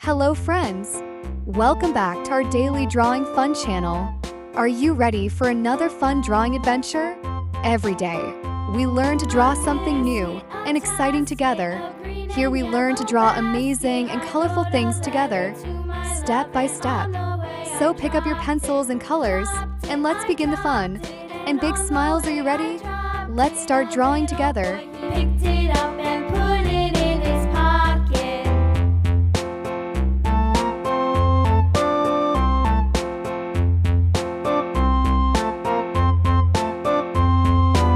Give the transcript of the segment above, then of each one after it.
Hello friends! Welcome back to our daily drawing fun channel. Are you ready for another fun drawing adventure? Every day, we learn to draw something new and exciting together. Here we learn to draw amazing and colorful things together, step by step. So pick up your pencils and colors, and let's begin the fun. And big smiles, are you ready? Let's start drawing together. Picked it up and put it in his pocket.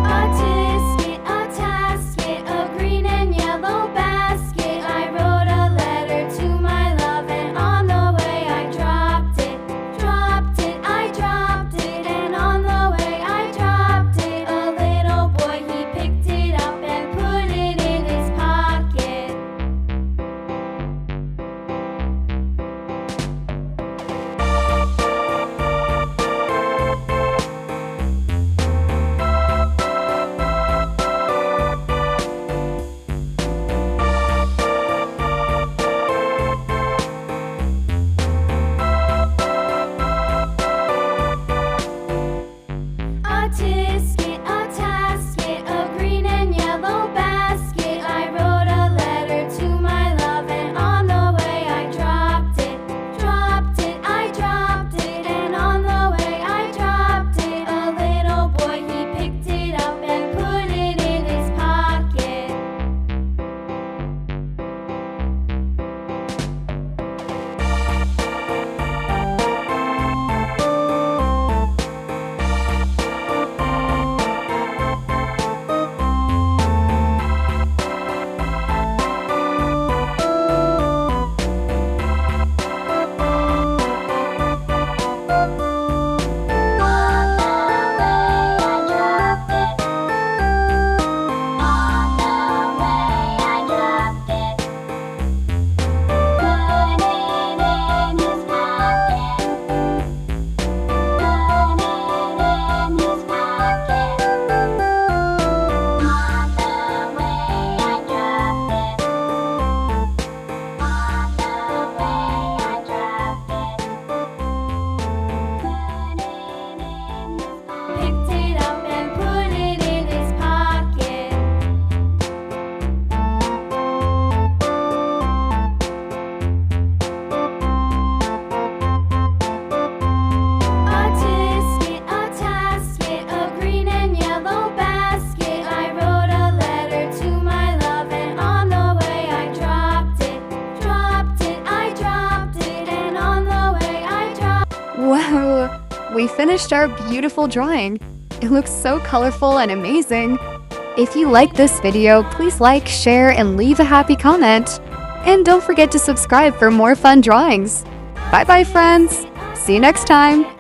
A tisket, a tasket, a green and yellow basket. I wrote a letter to my love, and on the way I dropped it. I dropped it, and on the way I dropped it. A little boy, he picked it up and put it in his pocket. A tisket, a tasket, a green and yellow basket. I wrote a letter to my love, and on the way I dropped it. I dropped it, and on the way I dropped it. A little boy, he picked it up and put it in his pocket. Picked it up and put it in his pocket. A tisket, a tasket, a green and yellow basket. I wrote a letter to my love, and on the way I dropped it. I dropped it, and on the way I dropped it. Wow! We finished our beautiful drawing. It looks so colorful and amazing. If you like this video, please like, share, and leave a happy comment. And don't forget to subscribe for more fun drawings. Bye bye friends! See you next time!